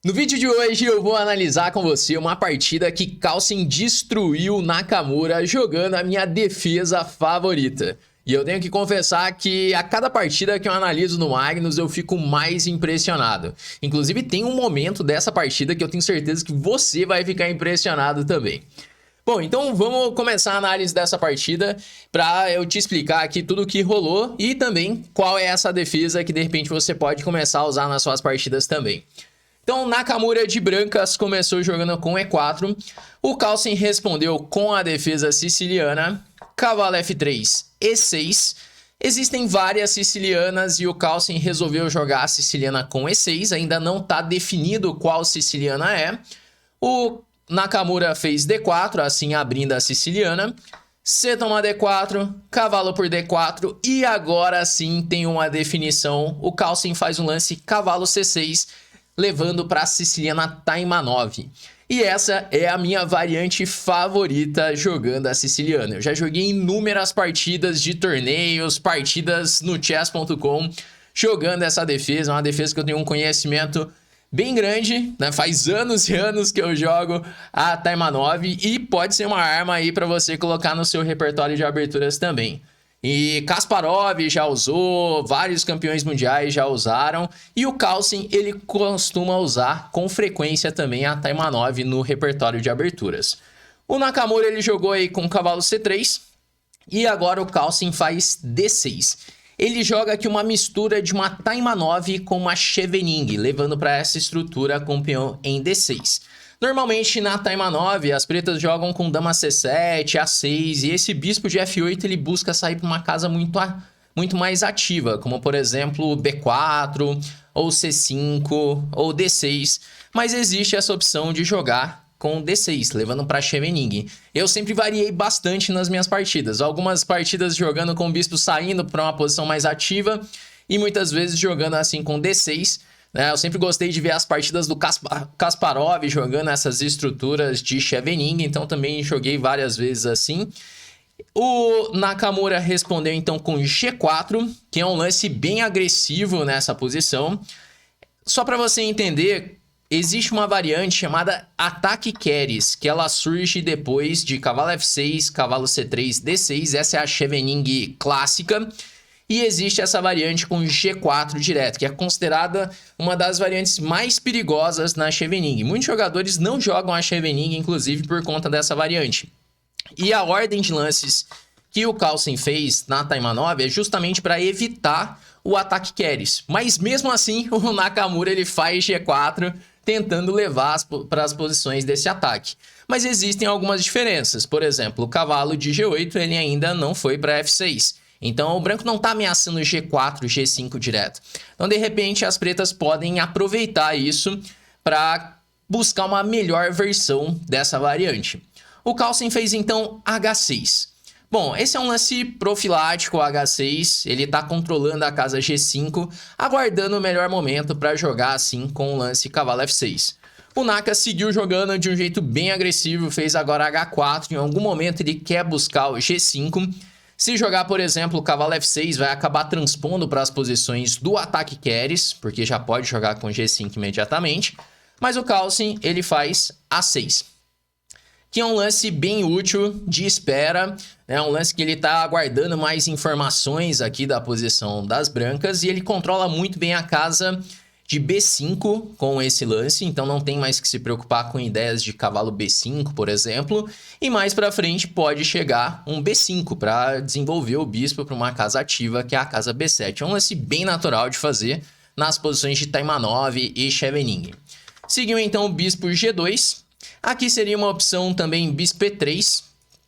No vídeo de hoje eu vou analisar com você uma partida que Carlsen destruiu Nakamura jogando a minha defesa favorita. E eu tenho que confessar que a cada partida que eu analiso no Magnus eu fico mais impressionado. Inclusive tem um momento dessa partida que eu tenho certeza que você vai ficar impressionado também. Bom, então vamos começar a análise dessa partida para eu te explicar aqui tudo o que rolou e também qual é essa defesa que de repente você pode começar a usar nas suas partidas também. Então, Nakamura de brancas começou jogando com E4, o Carlsen respondeu com a defesa siciliana, cavalo F3, E6, existem várias sicilianas e o Carlsen resolveu jogar a siciliana com E6, ainda não está definido qual siciliana é, o Nakamura fez D4, assim abrindo a siciliana, C toma D4, cavalo por D4 e agora sim tem uma definição, o Carlsen faz um lance cavalo C6, levando para a siciliana Taimanov. E essa é a minha variante favorita jogando a siciliana. Eu já joguei inúmeras partidas de torneios, partidas no chess.com, jogando essa defesa. É uma defesa que eu tenho um conhecimento bem grande, né? Faz anos e anos que eu jogo a Taimanov e pode ser uma arma aí para você colocar no seu repertório de aberturas também. E Kasparov já usou, vários campeões mundiais já usaram, e o Carlsen ele costuma usar com frequência também a Taimanov no repertório de aberturas. O Nakamura ele jogou aí com o cavalo C3 e agora o Carlsen faz D6. Ele joga aqui uma mistura de uma Taimanov com uma Chevening, levando para essa estrutura com o peão em D6. Normalmente na Taimanov as pretas jogam com dama C7, A6 e esse bispo de F8 ele busca sair para uma casa muito mais ativa, como por exemplo B4 ou C5 ou D6, mas existe essa opção de jogar com D6, levando para Chevening. Eu sempre variei bastante nas minhas partidas, algumas partidas jogando com o bispo saindo para uma posição mais ativa e muitas vezes jogando assim com D6. Eu sempre gostei de ver as partidas do Kasparov jogando essas estruturas de Chevening, então também joguei várias vezes assim. O Nakamura respondeu então com G4, que é um lance bem agressivo nessa posição. Só para você entender, existe uma variante chamada ataque Keres, que ela surge depois de cavalo F6, cavalo C3, D6, essa é a Chevening clássica. E existe essa variante com G4 direto, que é considerada uma das variantes mais perigosas na Chevening. Muitos jogadores não jogam a Chevening, inclusive, por conta dessa variante. E a ordem de lances que o Carlsen fez na Taimanov é justamente para evitar o ataque Keres. Mas mesmo assim, o Nakamura ele faz G4, tentando levar para as posições desse ataque. Mas existem algumas diferenças. Por exemplo, o cavalo de G8 ele ainda não foi para F6. Então, o branco não está ameaçando G4, G5 direto. Então, de repente, as pretas podem aproveitar isso para buscar uma melhor versão dessa variante. O Carlsen fez, então, H6. Bom, esse é um lance profilático, H6. Ele está controlando a casa G5, aguardando o melhor momento para jogar assim com o lance cavalo F6. O Naka seguiu jogando de um jeito bem agressivo, fez agora H4. Em algum momento, ele quer buscar o G5. Se jogar, por exemplo, o cavalo F6, vai acabar transpondo para as posições do ataque Keres, porque já pode jogar com G5 imediatamente. Mas o Carlsen, ele faz A6, que é um lance bem útil de espera. É um lance que ele está aguardando mais informações aqui da posição das brancas e ele controla muito bem a casa de B5 com esse lance, então não tem mais que se preocupar com ideias de cavalo B5, por exemplo, e mais para frente pode chegar um B5 para desenvolver o bispo para uma casa ativa, que é a casa B7. É um lance bem natural de fazer nas posições de Taimanov e Chevening. Seguiu então o bispo G2, aqui seria uma opção também bispo E3,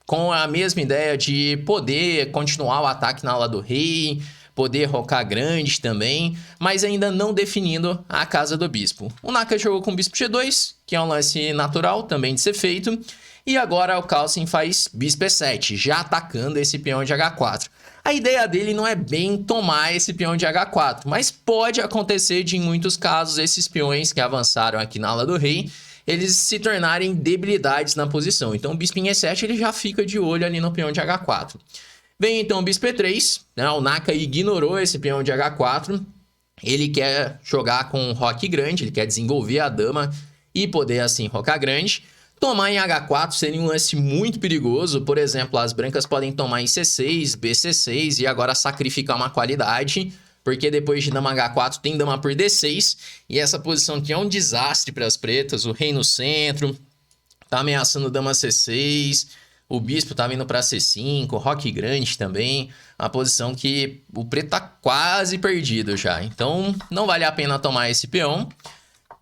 com a mesma ideia de poder continuar o ataque na ala do rei, poder rocar grande também, mas ainda não definindo a casa do bispo. O Naka jogou com o bispo G2, que é um lance natural também de ser feito, e agora o Carlsen faz bispo E7, já atacando esse peão de H4. A ideia dele não é bem tomar esse peão de H4, mas pode acontecer de, em muitos casos, esses peões que avançaram aqui na ala do rei, eles se tornarem debilidades na posição. Então o bispo em E7 ele já fica de olho ali no peão de H4. Vem então o bispo E3, né? O Naka ignorou esse peão de H4 ele quer jogar com roque grande, ele quer desenvolver a dama e poder assim rocar grande. Tomar em H4 seria um lance muito perigoso, por exemplo, as brancas podem tomar em C6, BC6 e agora sacrificar uma qualidade, porque depois de dama H4 tem dama por D6, e essa posição aqui é um desastre para as pretas, o rei no centro, tá ameaçando dama C6, o bispo tá vindo para C5, roque grande também, uma posição que o preto tá quase perdido já, então não vale a pena tomar esse peão.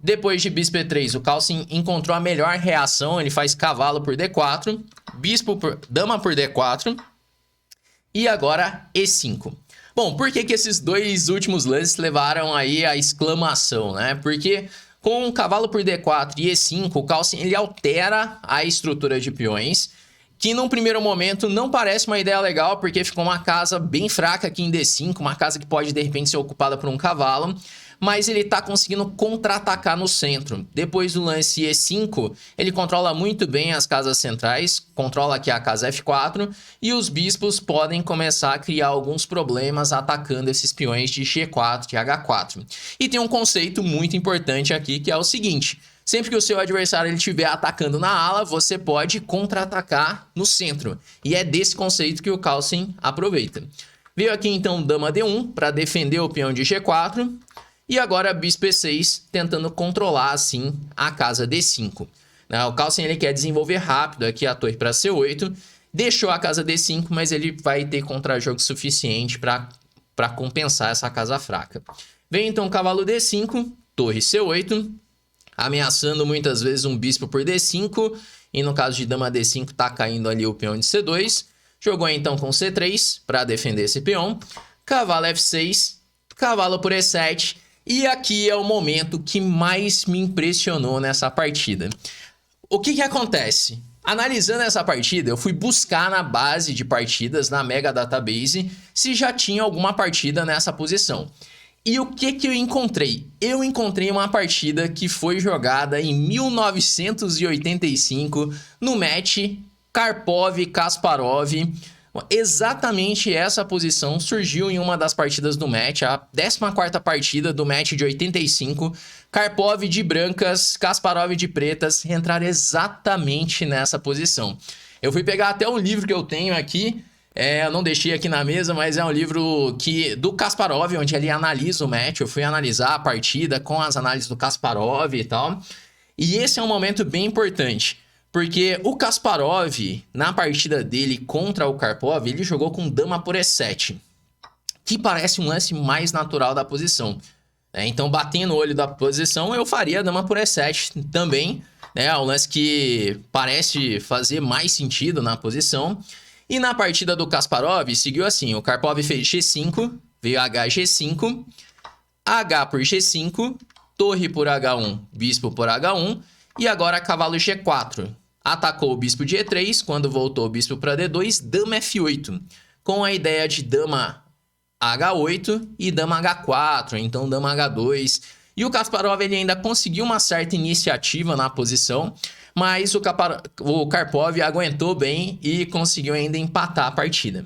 Depois de bispo E3, o Carlsen encontrou a melhor reação, ele faz cavalo por D4, dama por D4 e agora E5. Bom, por que esses dois últimos lances levaram aí a exclamação, né? Porque com cavalo por D4 e E5, o Carlsen ele altera a estrutura de peões, que num primeiro momento não parece uma ideia legal, porque ficou uma casa bem fraca aqui em D5, uma casa que pode de repente ser ocupada por um cavalo, mas ele tá conseguindo contra-atacar no centro. Depois do lance E5, ele controla muito bem as casas centrais, controla aqui a casa F4, e os bispos podem começar a criar alguns problemas atacando esses peões de G4 e H4. E tem um conceito muito importante aqui, que é o seguinte: sempre que o seu adversário ele estiver atacando na ala, você pode contra-atacar no centro. E é desse conceito que o Carlsen aproveita. Veio aqui então dama D1 para defender o peão de G4. E agora bispo E6, tentando controlar assim a casa D5. O Carlsen ele quer desenvolver rápido aqui a torre para C8. Deixou a casa D5, mas ele vai ter contra-jogo suficiente para compensar essa casa fraca. Vem então cavalo D5, torre C8, ameaçando muitas vezes um bispo por D5. E no caso de dama D5 tá caindo ali o peão de C2. Jogou então com C3 para defender esse peão. Cavalo F6, cavalo por E7. E aqui é o momento que mais me impressionou nessa partida. O que acontece? Analisando essa partida, eu fui buscar na base de partidas, na Mega Database, se já tinha alguma partida nessa posição. E o que eu encontrei? Eu encontrei uma partida que foi jogada em 1985 no match Karpov-Kasparov. Exatamente essa posição surgiu em uma das partidas do match, a 14ª partida do match de 85. Karpov de brancas, Kasparov de pretas entraram exatamente nessa posição. Eu fui pegar até um livro que eu tenho aqui, eu não deixei aqui na mesa, mas é um livro do Kasparov, onde ele analisa o match. Eu fui analisar a partida com as análises do Kasparov e tal. E esse é um momento bem importante, porque o Kasparov, na partida dele contra o Karpov, ele jogou com dama por E7, que parece um lance mais natural da posição. Então, batendo o olho da posição, eu faria dama por E7 também. É um lance que parece fazer mais sentido na posição. E na partida do Kasparov, seguiu assim: o Karpov fez G5, veio HG5, H por G5, torre por H1, bispo por H1, e agora cavalo G4. Atacou o bispo de E3, quando voltou o bispo para D2, dama F8, com a ideia de dama H8 e dama H4, então dama H2. E o Kasparov ele ainda conseguiu uma certa iniciativa na posição, mas o Karpov aguentou bem e conseguiu ainda empatar a partida.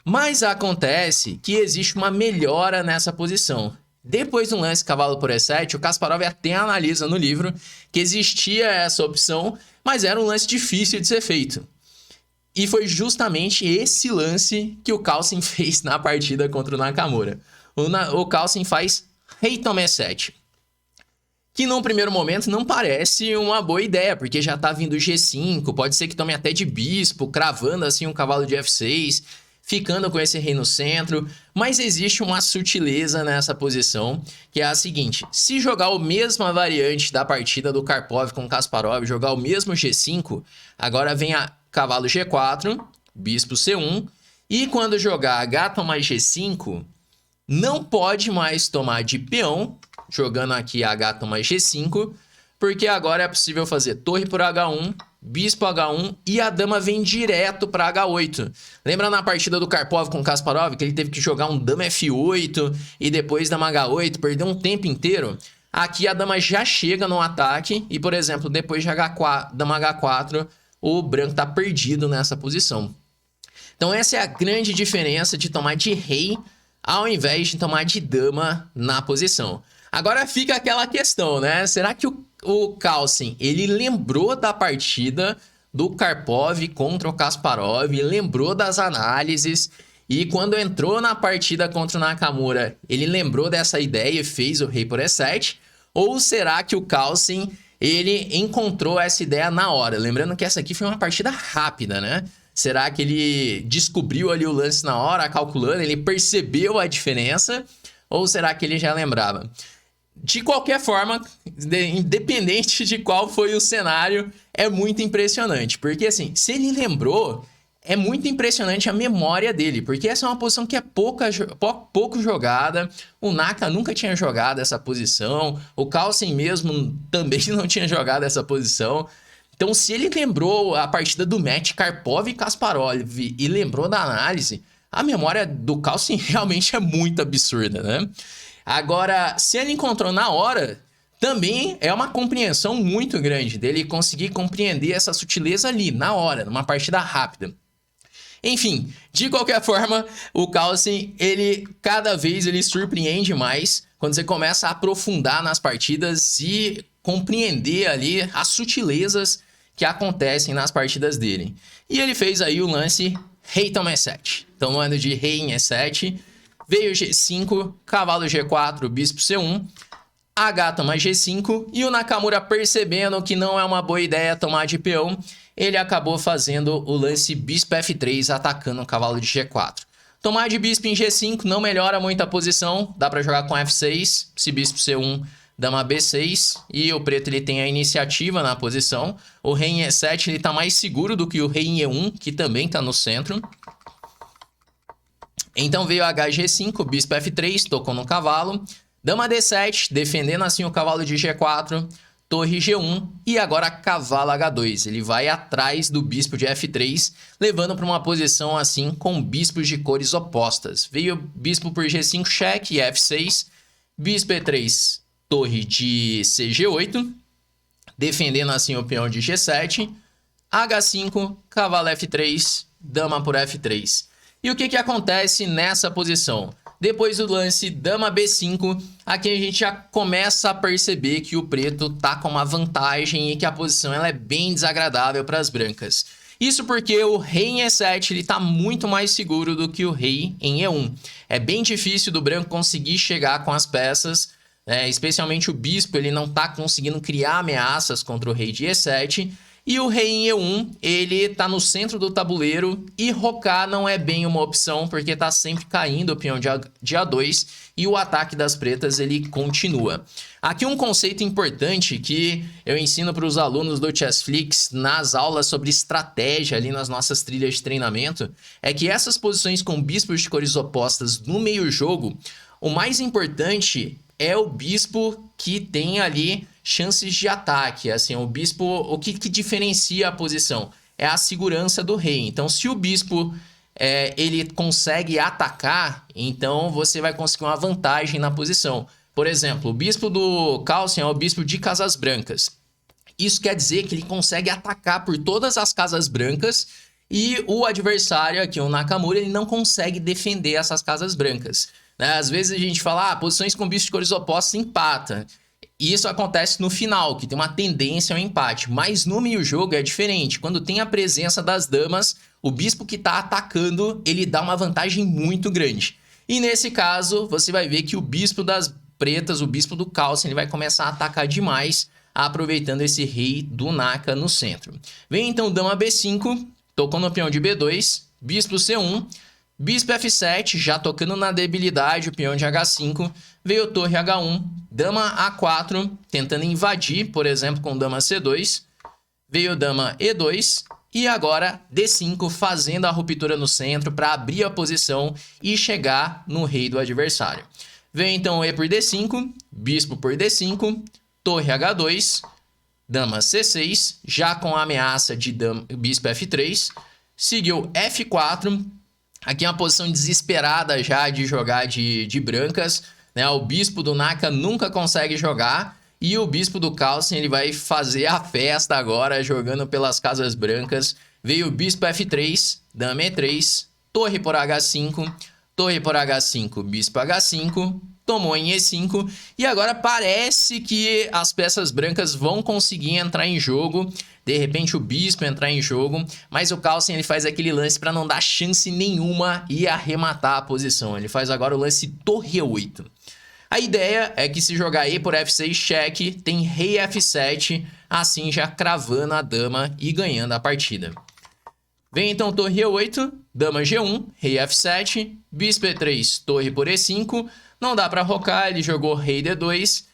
Mas acontece que existe uma melhora nessa posição. Depois do lance cavalo por E7, o Kasparov até analisa no livro que existia essa opção, mas era um lance difícil de ser feito. E foi justamente esse lance que o Carlsen fez na partida contra o Nakamura. O Carlsen faz rei toma E7, que num primeiro momento não parece uma boa ideia, porque já tá vindo G5, pode ser que tome até de bispo, cravando assim um cavalo de F6, ficando com esse rei no centro, mas existe uma sutileza nessa posição, que é a seguinte: se jogar a mesma variante da partida do Karpov com Kasparov, jogar o mesmo G5, agora vem a cavalo G4, bispo C1, e quando jogar H mais G5, não pode mais tomar de peão, jogando aqui H mais G5, porque agora é possível fazer torre por H1, bispo H1 e a dama vem direto para H8. Lembra na partida do Karpov com Kasparov, que ele teve que jogar um dama F8 e depois dama H8, perdeu um tempo inteiro? Aqui a dama já chega no ataque e, por exemplo, depois de dama H4, o branco está perdido nessa posição. Então essa é a grande diferença de tomar de rei ao invés de tomar de dama na posição. Agora fica aquela questão, né? Será que o Carlsen, ele lembrou da partida do Karpov contra o Kasparov, lembrou das análises, e quando entrou na partida contra o Nakamura, ele lembrou dessa ideia e fez o rei por E7? Ou será que o Carlsen, ele encontrou essa ideia na hora? Lembrando que essa aqui foi uma partida rápida, né? Será que ele descobriu ali o lance na hora, calculando, ele percebeu a diferença? Ou será que ele já lembrava? De qualquer forma, independente de qual foi o cenário, é muito impressionante. Porque assim, se ele lembrou, é muito impressionante a memória dele. Porque essa é uma posição que é pouco jogada. O Naka nunca tinha jogado essa posição. O Carlsen mesmo também não tinha jogado essa posição. Então, se ele lembrou a partida do match Karpov e Kasparov e lembrou da análise, a memória do Carlsen realmente é muito absurda, né? Agora, se ele encontrou na hora, também é uma compreensão muito grande dele conseguir compreender essa sutileza ali, na hora, numa partida rápida. Enfim, de qualquer forma, o Carlsen, cada vez ele surpreende mais quando você começa a aprofundar nas partidas e compreender ali as sutilezas que acontecem nas partidas dele. E ele fez aí o lance rei toma E7. Tomando de rei em E7, veio G5, cavalo G4, bispo C1, H toma G5, e o Nakamura, percebendo que não é uma boa ideia tomar de peão, ele acabou fazendo o lance bispo F3, atacando o cavalo de G4. Tomar de bispo em G5 não melhora muito a posição, dá para jogar com F6, se bispo C1, dama B6, e o preto ele tem a iniciativa na posição. O rei em E7 ele tá mais seguro do que o rei em E1, que também está no centro. Então veio HG5, bispo F3, tocou no cavalo. Dama D7, defendendo assim o cavalo de G4. Torre G1 e agora cavalo H2. Ele vai atrás do bispo de F3, levando para uma posição assim com bispos de cores opostas. Veio bispo por G5, cheque, F6. Bispo E3, torre de CG8, defendendo assim o peão de G7. H5, cavalo F3, dama por F3. E o que acontece nessa posição? Depois do lance dama B5, aqui a gente já começa a perceber que o preto tá com uma vantagem e que a posição ela é bem desagradável para as brancas. Isso porque o rei em E7 ele tá muito mais seguro do que o rei em E1. É bem difícil do branco conseguir chegar com as peças, especialmente o bispo, ele não tá conseguindo criar ameaças contra o rei de E7. E o rei em E1, ele tá no centro do tabuleiro e rocar não é bem uma opção, porque tá sempre caindo o peão de A2 e o ataque das pretas ele continua. Aqui um conceito importante que eu ensino para os alunos do Chessflix nas aulas sobre estratégia ali nas nossas trilhas de treinamento, é que essas posições com bispos de cores opostas no meio jogo, o mais importante é o bispo que tem ali chances de ataque. Assim, o bispo, o que diferencia a posição? É a segurança do rei. Então, se o bispo ele consegue atacar, então você vai conseguir uma vantagem na posição. Por exemplo, o bispo do Carlsen é o bispo de casas brancas. Isso quer dizer que ele consegue atacar por todas as casas brancas e o adversário aqui, o Nakamura, ele não consegue defender essas casas brancas. Às vezes a gente fala, posições com bispos de cores opostas empata. E isso acontece no final, que tem uma tendência ao empate. Mas no meio-jogo é diferente. Quando tem a presença das damas, o bispo que está atacando, ele dá uma vantagem muito grande. E nesse caso, você vai ver que o bispo das pretas, o bispo do Carlsen, ele vai começar a atacar demais, aproveitando esse rei do Naka no centro. Vem então dama B5, tocou no peão de B2, bispo C1... Bispo F7, já tocando na debilidade, o peão de H5, veio torre H1, dama A4, tentando invadir, por exemplo, com dama C2, veio dama E2 e agora D5, fazendo a ruptura no centro para abrir a posição e chegar no rei do adversário. Veio então E por D5, bispo por D5, torre H2, dama C6, já com a ameaça de bispo F3, seguiu F4, aqui é uma posição desesperada já de jogar de brancas, né? O bispo do Naka nunca consegue jogar e o bispo do Carlsen ele vai fazer a festa agora jogando pelas casas brancas. Veio o bispo F3, dama E3, torre por H5, torre por H5, bispo H5, tomou em E5, e agora parece que as peças brancas vão conseguir entrar em jogo, de repente o bispo entrar em jogo, mas o Carlsen ele faz aquele lance para não dar chance nenhuma e arrematar a posição. Ele faz agora o lance torre E8. A ideia é que se jogar E por F6 cheque, tem rei F7, assim já cravando a dama e ganhando a partida. Vem então torre E8, dama G1, rei F7, bispo E3, torre por E5, não dá para rocar, ele jogou rei D2,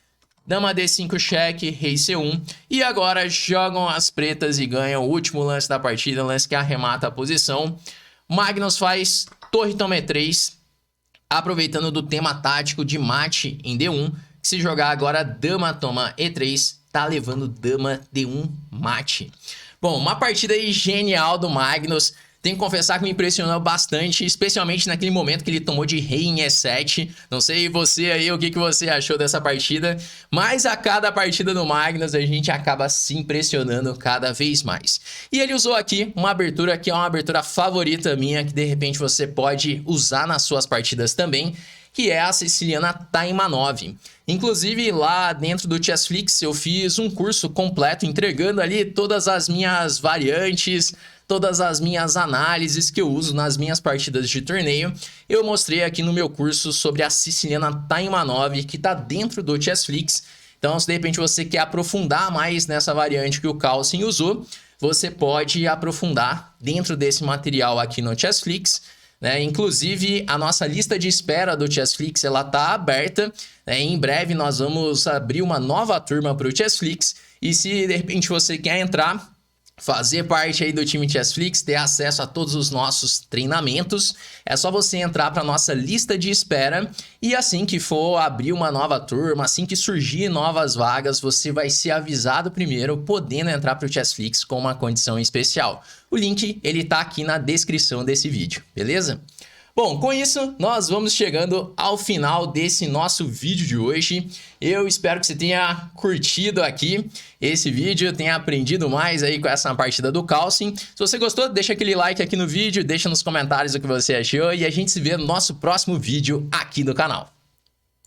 dama D5 cheque, rei C1, e agora jogam as pretas e ganham o último lance da partida, o lance que arremata a posição. Magnus faz torre toma E3, aproveitando do tema tático de mate em D1, que se jogar agora dama toma E3, tá levando dama D1 mate. Bom, uma partida aí genial do Magnus. Tenho que confessar que me impressionou bastante, especialmente naquele momento que ele tomou de rei em E7. Não sei você aí, o que você achou dessa partida, mas a cada partida do Magnus a gente acaba se impressionando cada vez mais. E ele usou aqui uma abertura que é uma abertura favorita minha, que de repente você pode usar nas suas partidas também, que é a siciliana Taimanov. Inclusive, lá dentro do Chessflix, eu fiz um curso completo entregando ali todas as minhas variantes, todas as minhas análises que eu uso nas minhas partidas de torneio. Eu mostrei aqui no meu curso sobre a siciliana Taimanov, que está dentro do Chessflix. Então, se de repente você quer aprofundar mais nessa variante que o Carlsen usou, você pode aprofundar dentro desse material aqui no Chessflix. Inclusive, a nossa lista de espera do Chessflix ela tá aberta. Em breve nós vamos abrir uma nova turma para o Chessflix. E se de repente você quer entrar, fazer parte aí do time Chessflix, ter acesso a todos os nossos treinamentos, é só você entrar para nossa lista de espera e assim que for abrir uma nova turma, assim que surgir novas vagas, você vai ser avisado primeiro, podendo entrar para o Chessflix com uma condição especial. O link ele tá aqui na descrição desse vídeo, beleza? Bom, com isso, nós vamos chegando ao final desse nosso vídeo de hoje. Eu espero que você tenha curtido aqui esse vídeo, tenha aprendido mais aí com essa partida do Carlsen. Se você gostou, deixa aquele like aqui no vídeo, deixa nos comentários o que você achou e a gente se vê no nosso próximo vídeo aqui do canal.